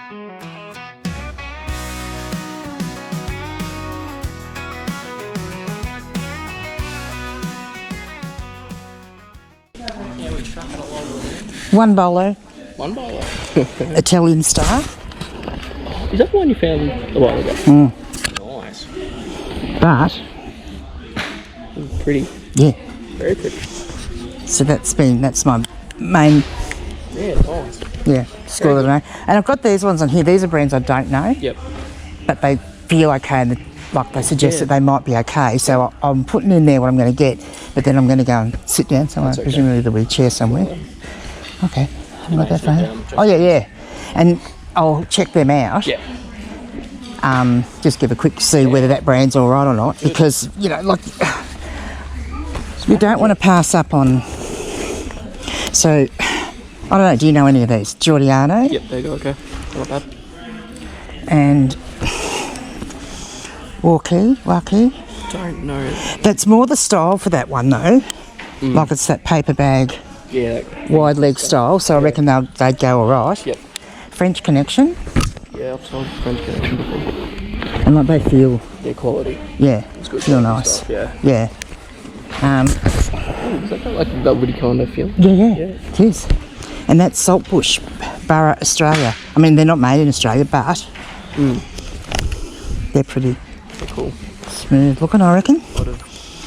One bolo. One bolo. Italian style. Is that the one you found a while ago? Nice. But pretty. yeah. Very pretty. So that's my main. Yeah, nice. Yeah, score of the day. And I've got these ones on here. These are brands I don't know. Yep. But they feel okay, and like they suggest that they might be okay. So I'm putting in there what I'm going to get, but then I'm going to go and sit down somewhere. Okay. Presumably there'll be a chair somewhere. Okay. Like that phone. Oh yeah. And I'll check them out. Yeah. Just give a quick see whether that brand's all right or not, because you know, like you don't want to pass up on. So I don't know. Do you know any of these? Giordano. Yep. There you go. Okay. Not bad. And Walkie. Don't know. That's more the style for that one though. Like it's that paper bag. Yeah. Wide leg style, so I reckon they'd go alright. Yep. French Connection. Yeah, I've sold French Connection before. And like they feel. Their quality. Yeah. It's good. Feel nice. Stuff, yeah. Yeah. Is that like a velvety kind of feel? Yeah. It is. And that's Saltbush, Ballarat, Australia. I mean, they're not made in Australia, but they're pretty. They're cool. Smooth looking, I reckon. I'd have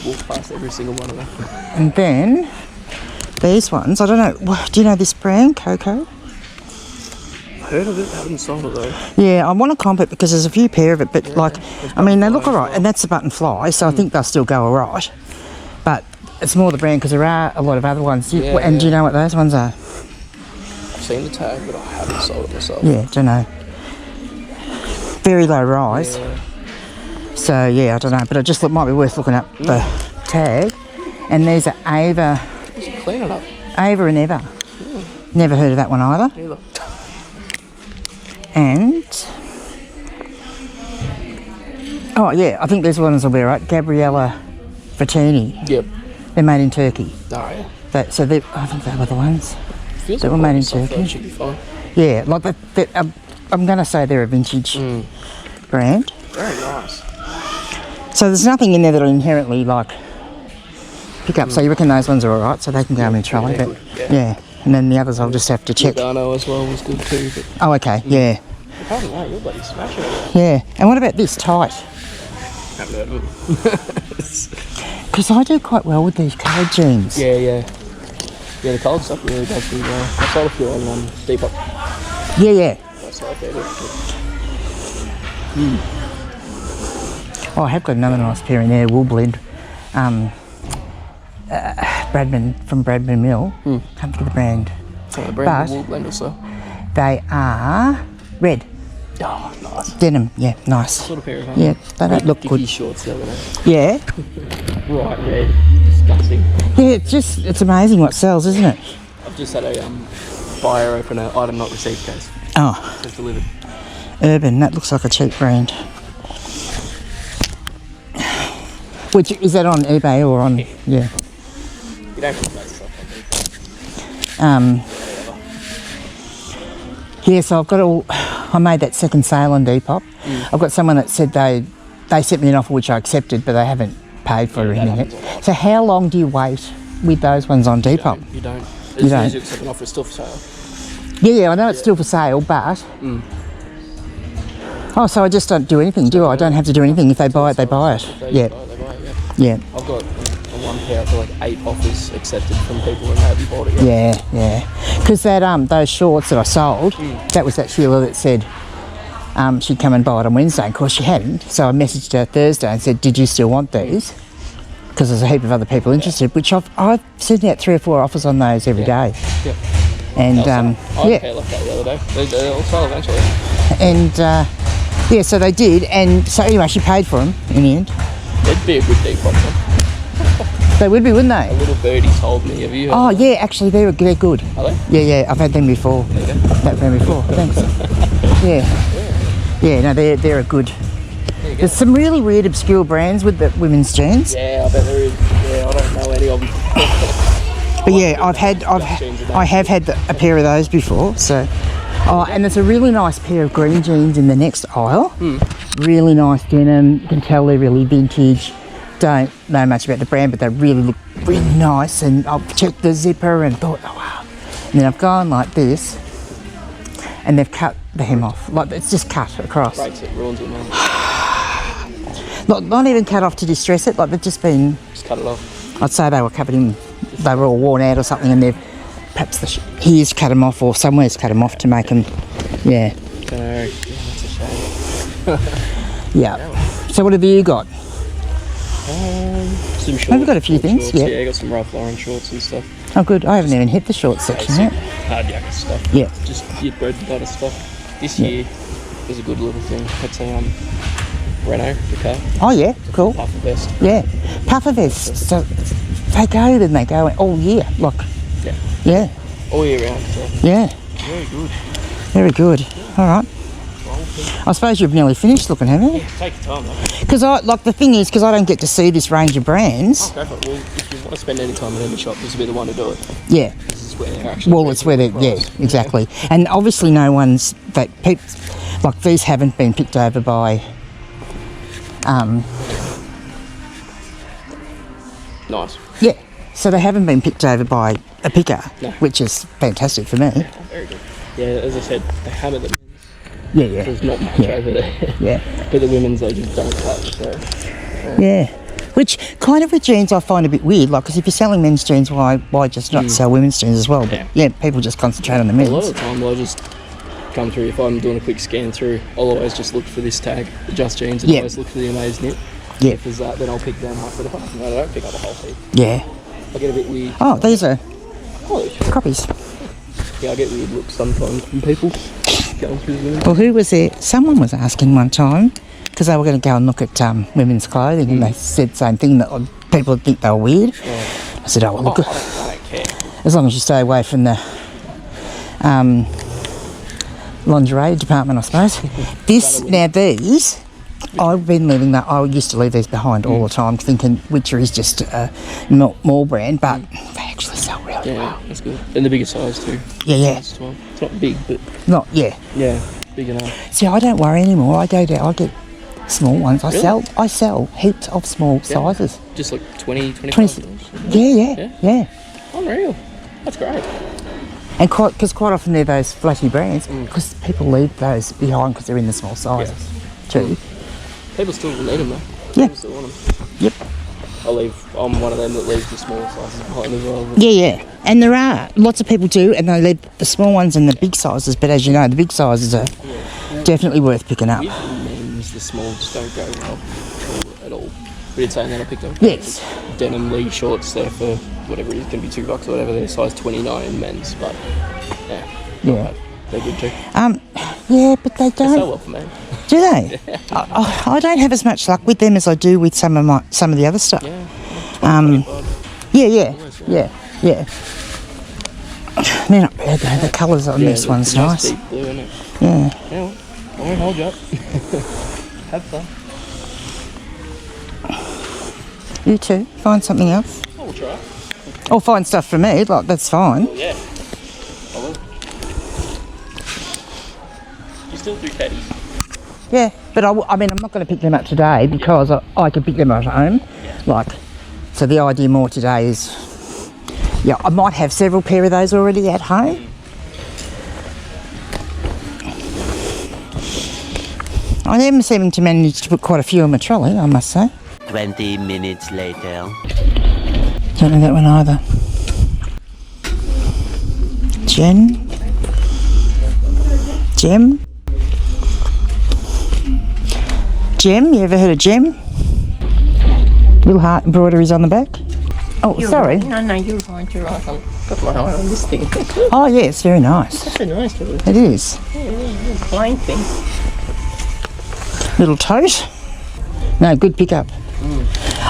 walked past every single one of them. And then these ones, I don't know. Do you know this brand, Coco? Heard of it, haven't sold it though. Yeah, I want to comp it because there's a few pair of it, but like, I mean, they look alright, and that's a button fly, so I think they'll still go alright. But it's more the brand because there are a lot of other ones. Do you know what those ones are? I've seen the tag, but I haven't sold it myself. Yeah, don't know. Very low rise. Yeah. So yeah, I don't know, but it just might be worth looking up the tag. And these are Ava. Clean it up. Ava and Eva. Never heard of that one either. Neither. And oh yeah, I think these ones will be alright. Gabriella Frattini. Yep. They're made in Turkey. Oh yeah. I think they were the ones. Feels that like were made in stuff, Turkey. Should be fine. Yeah, like I'm going to say they're a vintage brand. Very nice. So there's nothing in there that'll inherently like pick up. So you reckon those ones are alright, so they can go and try. But yeah. And then the others I'll just have to check. Giordano as well was good too. But oh, okay, yeah. Apart from that, you're bloody smashing it. Yeah. And what about this tight? Haven't heard of it. Because I do quite well with these coloured jeans. Yeah, the coloured stuff really does pretty well. I sold a few on Depop. Yeah. That's not bad. Oh, I have got another nice pair in there, wool blend. Bradman from Bradman Mill. Can't think of the brand. The brand wool blend also. They are red. Oh, nice. Denim, yeah, nice. Sort of pair of yeah, they don't look good. Shorts the other day. Yeah. Right, yeah. Disgusting. Yeah, it's amazing what sells, isn't it? I've just had a buyer open an item not received case. Oh. Just delivered. Urban, that looks like a cheap brand. Which is that on eBay or on? Yeah. You don't have to make stuff on eBay. Yeah, so I've got I made that second sale on Depop. I've got someone that said they sent me an offer which I accepted, but they haven't paid for it or anything yet. So how long do you wait with those ones on Depop? You don't. You don't. As soon as you accept an offer, it's still for sale. Yeah, I know it's still for sale, but... Oh, so I just don't do anything, do I? I don't have to do anything. If they buy it, they buy it. Yeah. Yeah. I've got one pair for like 8 offers accepted from people that haven't bought it yet. Yeah. Because that those shorts that I sold, that was that Sheila that said she'd come and buy it on Wednesday. Of course, she hadn't. So I messaged her Thursday and said, "Did you still want these?" Because there's a heap of other people interested. Which I've sent out 3 or 4 offers on those every day. Yep. And I had a pair like that the other day. They'll sell eventually. And so they did. And so anyway, she paid for them in the end. It'd be a good Depop one. They would be, wouldn't they? A little birdie told me. Have you heard of them? Yeah, actually they're good. Are they? Yeah, I've had them before. There you go. That brand before, thanks. Yeah, no, they're a good. There's some really weird obscure brands with the women's jeans. Yeah, I bet there is. Yeah, I don't know any of them. But yeah, I have had a pair of those before, so Oh, and there's a really nice pair of green jeans in the next aisle. Really nice denim. You can tell they're really vintage. Don't know much about the brand, but they really look really nice. And I've checked the zipper and thought, oh wow. And then I've gone like this, and they've cut the hem off. Like it's just cut across. Breaks it, ruins it, man. Not even cut off to distress it. Like they've just been. Just cut it off. I'd say they were covered in. They were all worn out or something, and they've perhaps here's cut them off, or somewhere's cut them off to make them. Yeah. Yeah, that's a shame. Yeah. So what have you got? Some shorts. We've got a few things. Shorts. Yeah. Yeah, I got some Ralph Lauren shorts and stuff. Oh, good. I haven't even hit the shorts section yet. Hard jacket stuff. Yeah. Just your bread and butter stuff. This year was a good little thing. It's a Renault, the car. Oh yeah, cool. Puffer vest. Yeah, puffer vests. So they go all year. Like. Yeah. Yeah. All year round. So. Yeah. Very good. Very good. All right. I suppose you've nearly finished looking, haven't you? Yeah, take your time, though. Because the thing is, because I don't get to see this range of brands. Oh, go for it. Well, if you want to spend any time in any shop, this will be the one to do it. Yeah. This is where they're actually. Well, it's where they're. Yeah, exactly. And obviously, no one's that like these haven't been picked over by. Nice. Yeah. So they haven't been picked over by a picker, No. which is fantastic for me. Oh, very good. Yeah, as I said, they hammer the men's. Yeah, yeah. There's not much over there. Yeah. But the women's, they just don't touch. So. Yeah. Which kind of with jeans I find a bit weird, like, because if you're selling men's jeans, why just not sell women's jeans as well? But yeah, people just concentrate on the men's. A lot of the time, I'll just come through, if I'm doing a quick scan through, I'll always just look for this tag, the Just Jeans, and always look for the Amaze knit. Yeah. If there's that, then I'll pick them up. But if I don't pick up a whole heap. Yeah. I get a bit weird. Oh, these are Holy shit. copies. Yeah, I get weird looks sometimes from people going through the women. Well, who was there? Someone was asking one time, because they were going to go and look at women's clothing, and they said the same thing, that people would think they were weird. I said, oh, well, look, I don't care. as long as you stay away from the lingerie department, I suppose. These, I've been leaving that. I used to leave these behind all the time, thinking Witcher is just a mall brand, but they actually sell really well. That's good. And the bigger size too. Yeah. It's not big, but Yeah, big enough. See, I don't worry anymore. I go down. I get small ones. Really? I sell heaps of small sizes. Just like 20, 25 Yeah. Unreal. That's great. And because quite often they're those flashy brands, because people leave those behind because they're in the small sizes too. People still need them though. Yeah. People still want them. Yep. I'm one of them that leaves the smaller sizes behind as well. Yeah. And there are lots of people do, and they leave the small ones and the big sizes. But as you know, the big sizes are definitely worth picking up. With men's, the small just don't go well at all. We did say that I picked up denim leg shorts there for whatever it is, going to be $2 or whatever. They're size 29 in men's, but Yeah. they're good too. Yeah, but they They sell don't. well for men. Do they? I don't have as much luck with them as I do with some of the other stuff. Yeah. They're not bad though. The colours on this one's nice. Deep blue, isn't it? Yeah. Well, I won't hold you up. Have fun. You too. Find something else. I'll try. Or find stuff for me. Like that's fine. Yeah. I will. You still do caddies? Yeah, but I mean, I'm not going to pick them up today because I can pick them at home. Like, so the idea more today is, I might have several pair of those already at home. I am seeming to manage to put quite a few on my trolley, I must say. 20 minutes later. Don't know that one either. Gem. Gem, you ever heard of Gem? Little heart embroideries on the back. Oh, sorry. No, you're fine. You're right. I've got my eye on this thing. Oh, yeah, it's very nice. That's a nice little It is. plain thing. Little tote. No, good pickup.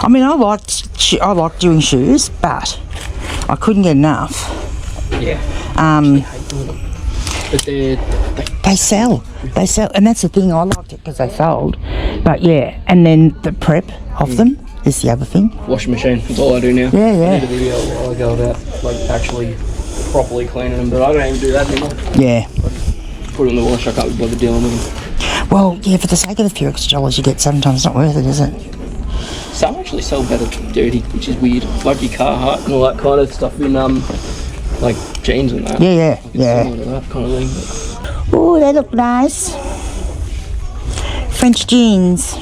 I mean, I like doing shoes, but I couldn't get enough. Yeah. But They sell, and that's the thing. I liked it because they sold, but and then the prep of them is the other thing. washing machine. That's all I do now. Yeah. I did a video a while ago about like actually properly cleaning them, but I don't even do that anymore. Yeah. put it in the wash. I can't be bothered dealing with them. Well, yeah, for the sake of the few extra dollars you get, sometimes it's not worth it, is it? Some actually sell better dirty, which is weird. Like your Carhartt and all that kind of stuff in like jeans and that. Yeah, yeah. Similar to that kind of thing. Oh, they look nice. French jeans.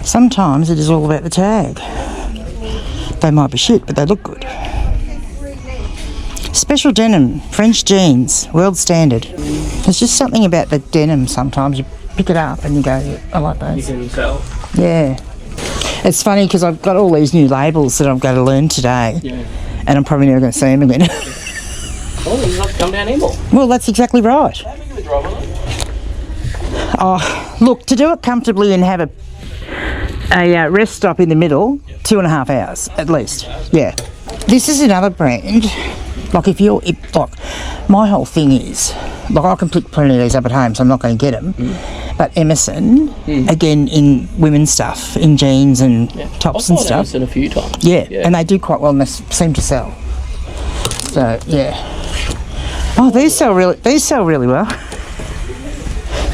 Sometimes it is all about the tag. They might be shit, but they look good. Special denim, French jeans, world standard. There's just something about the denim sometimes. You pick it up and you go, I like those. You can tell. Yeah. It's funny because I've got all these new labels that I've got to learn today. Yeah. And I'm probably never going to see them again. Oh, you not come down anymore. Well, that's exactly right. Oh, look, to do it comfortably and have a rest stop in the middle, 2.5 hours at least. Yeah. This is another brand. Like like my whole thing is, like I can pick plenty of these up at home, so I'm not going to get them. But Emerson, again in women's stuff, in jeans and tops and stuff. Emerson a few times. Yeah, and they do quite well, and they seem to sell. So yeah. Oh, these sell really well.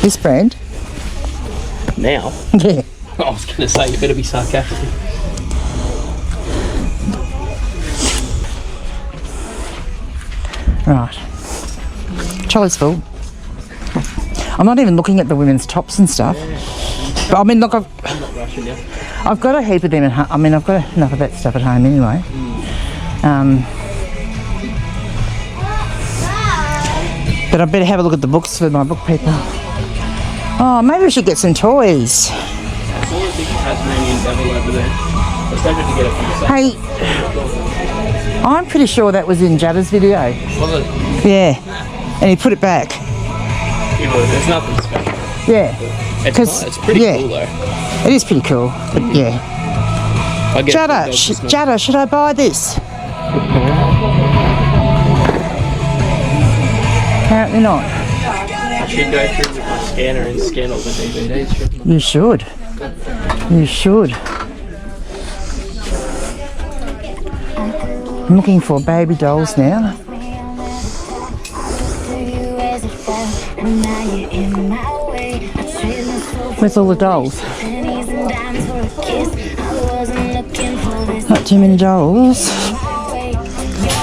This brand. Now. Yeah. I was going to say, you better be sarcastic. Right. Trolley's full. I'm not even looking at the women's tops and stuff. But I mean, look, I'm not rushing you. I've got a heap of them at home. I mean, I've got enough of that stuff at home anyway. But I better have a look at the books for my book people. Oh, maybe we should get some toys. I saw a big Tasmanian devil over there. I was hoping to get a few. Hey, I'm pretty sure that was in Judda's video. Was it? Yeah, and he put it back. Yeah, well, there's nothing special. Yeah. It's pretty cool though. It is pretty cool, but yeah. Judda, should I buy this? Apparently not. I should go through with my scanner and scan all the DVDs, shouldn't I? You should. You should. I'm looking for baby dolls now. Where's all the dolls? Not too many dolls.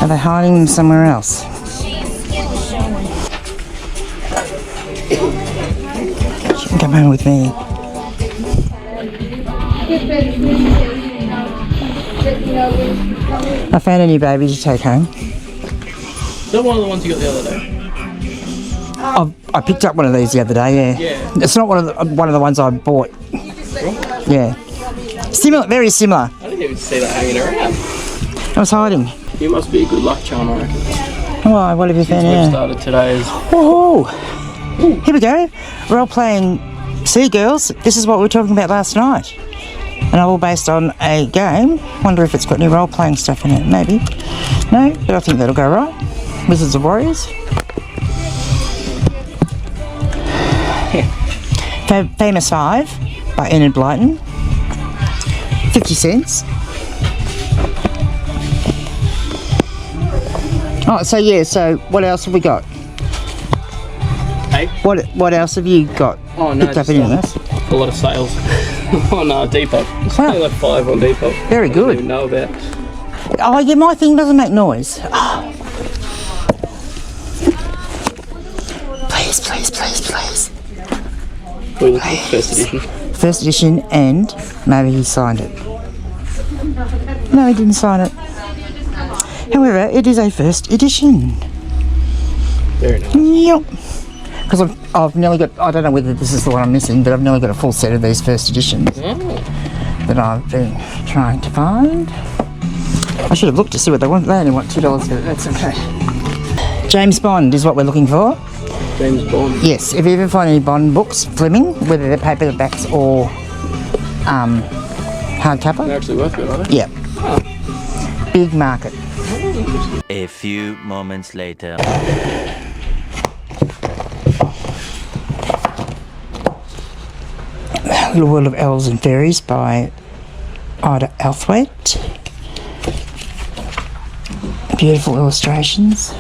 Are they hiding them somewhere else? She can come home with me. I found a new baby to take home. Is that one of the ones you got the other day? I picked up one of these the other day. Yeah. It's not one of the ones I bought. Yeah. Similar, very similar. I didn't even see that hanging around. I was hiding. You must be a good luck charm, I reckon. Oh, what have you found We've now? started today's. Oh, here we go. Role playing Sea Girls. This is what we were talking about last night. And all based on a game. Wonder if it's got any role playing stuff in it. Maybe. No, but I think that'll go right. Wizards of Warriors. Famous 5 by Enid Blyton. 50 cents. Oh, so yeah, so what else have we got? Hey? What else have you got? Oh no, picked up any of this? a lot of sales on Depot. It's only like 5 on Depot. Very I good. didn't even know about. Oh yeah, my thing doesn't make noise. Oh. Please, please, please, please. What are you looking for? First edition. First edition, and maybe he signed it. No, he didn't sign it. However, it is a first edition. Very nice. Yep. Because I've nearly got, I don't know whether this is the one I'm missing, but I've nearly got a full set of these first editions that I've been trying to find. I should have looked to see what they want. They only want $2 for it, that's okay. James Bond is what we're looking for. James Bond. Yes, if you ever find any Bond books, Fleming, whether they're paperbacks or hardcover. They're actually worth it, are they? Yeah. Big market. A few moments later. Little World of Elves and Fairies by Ida Althwaite. Beautiful illustrations.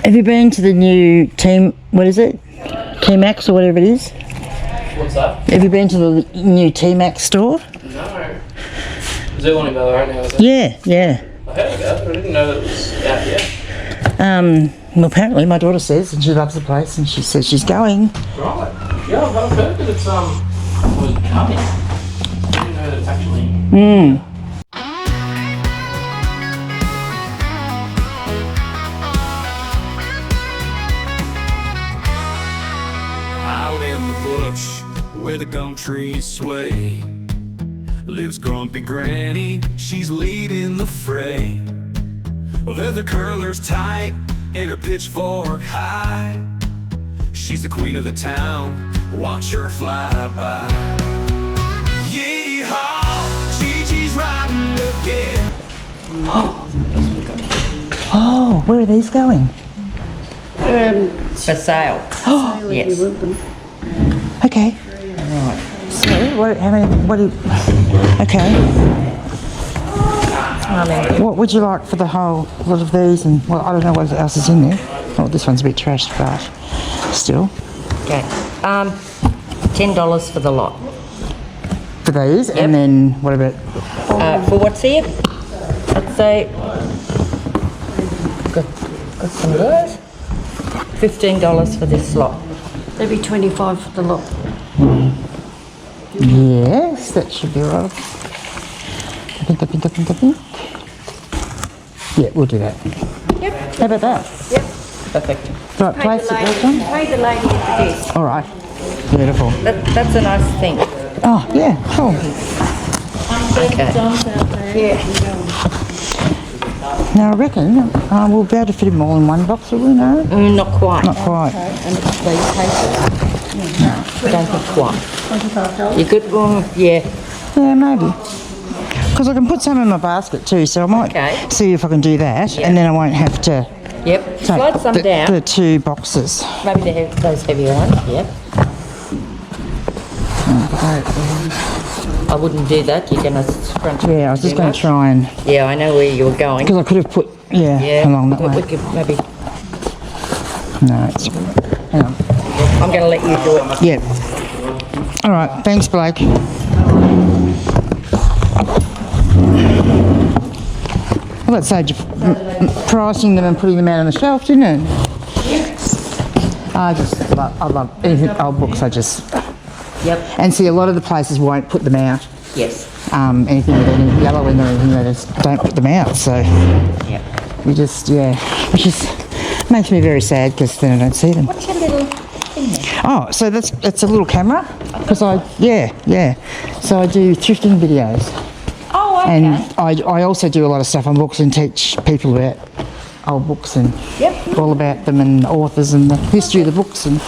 Have you been to the new Team, what is it? T-Max or whatever it is? What's that? Have you been to the new T-Max store? No. Is there one in Ballarat now, is it? Yeah, yeah. I heard about it, but I didn't know that it was out yet. Well, apparently my daughter says, and she loves the place, and she says she's going. Right. Yeah, I've heard that it's, was coming. I didn't know that it's actually... Out in the bush where the gum trees sway lives grumpy granny, she's leading the fray. Leather curlers tight and her pitchfork high. She's the queen of the town, watch her fly by. Yee-haw, Gigi's riding again. Oh, where are these going? For sale. Oh, Yes. okay. So, what, how many, what do you, okay. What would you like for the whole lot of these? And, well, I don't know what else is in there. Oh, this one's a bit trashed, but still. Okay. $10 for the lot. For these, Yep. and then what about, For what's here? I'd say got some of those. $15 for this lot. That'd be 25 for the lot. yes, that should be right. I think. Yeah, we'll do that. Yep. How about that? Yep. Perfect. Right place at that one? Pay the lady at the desk. All right. Beautiful. That's a nice thing. Oh, yeah, cool. Okay. Yeah. Now, I reckon we'll be able to fit them all in one box, will we? No? Not quite. Not quite. And it's these papers. Don't think quite. $25. You good? Yeah. Yeah, maybe. Because I can put some in my basket too, so I might Okay. see if I can do that, and then I won't have to Yep. take Slide some down. the two boxes. Maybe those heavier ones. Yep. I wouldn't do that. You're gonna scrunch. Yeah, I was just too going much. to try and, Yeah, I know where you were going. because I could have put, Yeah. along that but way. we could maybe. No, it's, hang on. I'm gonna let you do it. Yeah. All right, thanks, Blake. Well, that saved you pricing them and putting them out on the shelf, didn't it? I love anything, old books, Yep. and see, a lot of the places won't put them out. Yes. Anything with any yellow in or anything, they just don't put them out, so Yep. we just, which is, makes me very sad because then I don't see them. What's your little thing there? Oh, so it's a little camera, because so I do thrifting videos. Oh, okay. And I also do a lot of stuff on books and teach people about old books and Yep. all about them and authors and the history of the books and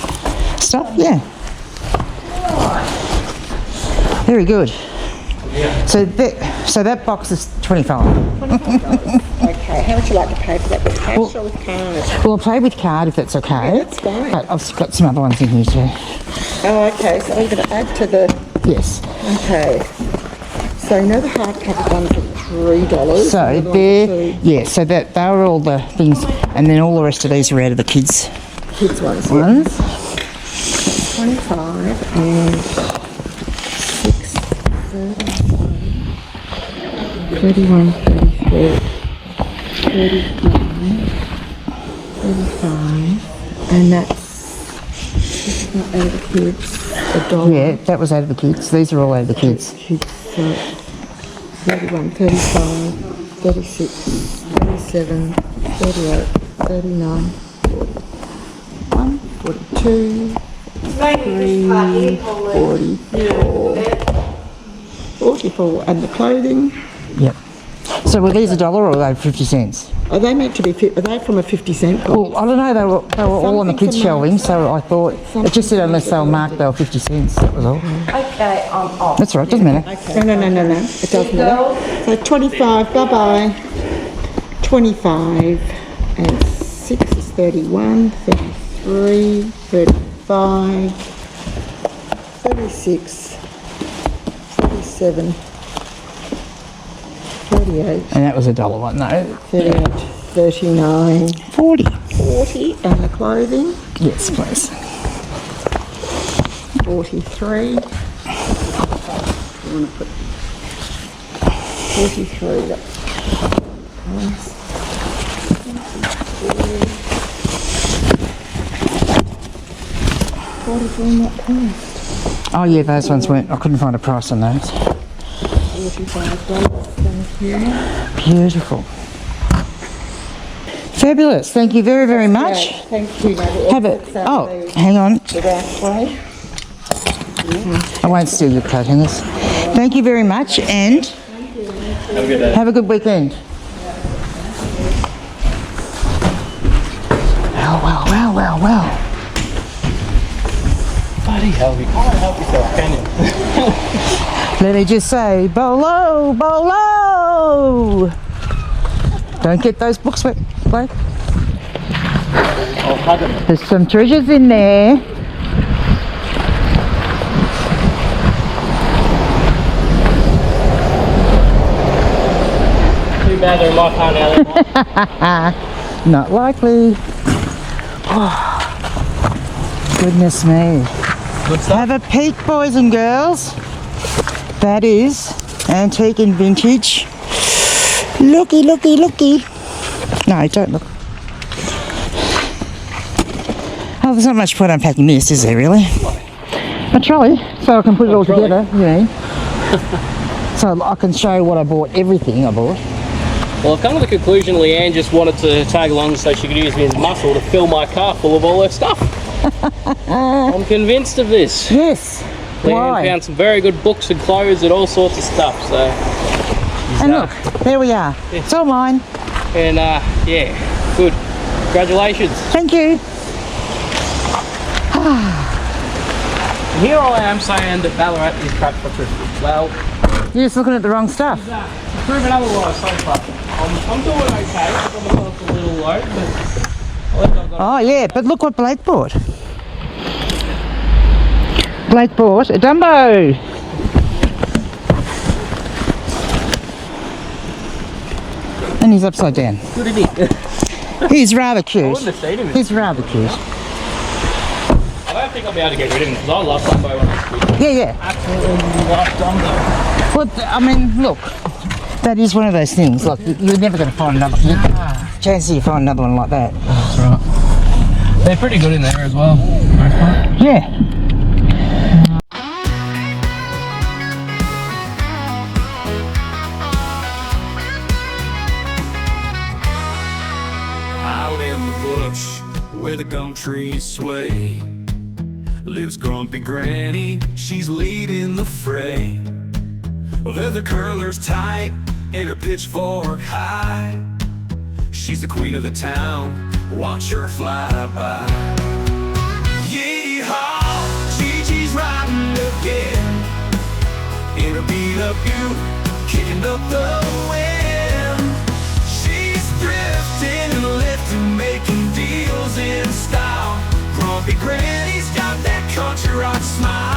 stuff, yeah. Very good. So that box is 25. Okay, how would you like to pay for that? With cash or with card? Well, I'll pay with card if that's okay. Yeah, that's fine. But I've got some other ones in here too. Oh, okay, so we're going to add to the... Yes. Okay. So you know the hardcover ones are $3? So so that they were all the things, and then all the rest of these are out of the kids' Kids ones, yeah. ones. 25 and 6, 31, 33, 35, and this is not out of the kids, $1. Yeah, that was out of the kids. These are all out of the kids. Kids, so 31, 35, 36, 37, 38, 39, 41, 42, 43, 44, 44, and the clothing. Yep. So were these $1 or were they 50 cents? Are they meant to be, are they from a 50-cent box? Well, I don't know, they were all on the kids' Something's shelving, so I thought, it just said unless they were marked, they were 50 cents, that was all. Okay, I'm off. That's all right, doesn't matter. No, it doesn't matter. So 25, bye-bye. 25 and 6 is 31, 33, 33, 35, 36, 37, 38, And that was $1 one, no. 38, 39, 40. 40, and the clothing, Yes, please. 43. You want to put 43 up. Nice. 44 not priced. Oh yeah, those ones weren't. I couldn't find a price on those. 45 dollars. Thank you. Beautiful. Fabulous. Thank you very, very much. Yeah, thank you. Have it. Oh, hang on. The back way. I won't steal your coat hangers. Thank you very much, and Have a good day. have a good weekend. Well. Buddy, help you can't help yourself, can you? Let me just say, Bolo! Don't get those books wet, Blake. I'll hug him. There's some treasures in there. Too bad they're in my car now. Not likely. Oh, goodness me. Good stuff. Have a peek, boys and girls. That is antique and vintage. Looky. No, don't look. Oh, there's not much point unpacking this, is there really? A trolley, so I can put it all trolley. together, you know. So I can show what I bought, everything I bought. Well, I've come to the conclusion Leanne just wanted to tag along so she could use me as muscle to fill my car full of all her stuff. I'm convinced of this. Yes. Leanne Why? found some very good books and clothes and all sorts of stuff. So, And look, there we are. It's all mine. and yeah, good. Congratulations. Thank you. Here I am saying that Ballarat is crap for thrifting. Well, You're just looking at the wrong stuff. proven otherwise so far. I'm doing okay. I've got myself a little low, but at least I've got Oh yeah, but look what Blake bought. Blake bought a Dumbo. And he's upside down. good in it. He's rather I cute. wouldn't have seen him. He's rather cute. I don't think I'll be able to get rid of him because I love Dumbo when I was a kid. Yeah. Absolutely love Dumbo. Well, I mean, look, that is one of those things. Like, you're never going to find another. Chance you find another one like that. That's right. They're pretty good in there as well. Yeah. Out in the bush where the gum trees sway lives grumpy granny, she's leading the fray. Leather curlers tight and her pitchfork high. She's the queen of the town, watch her fly by. Yee-haw, Gigi's riding again in a beat-up ute, kicking up the wind. She's thrifting and lifting, making deals in style. Grumpy Granny's got that country rock smile.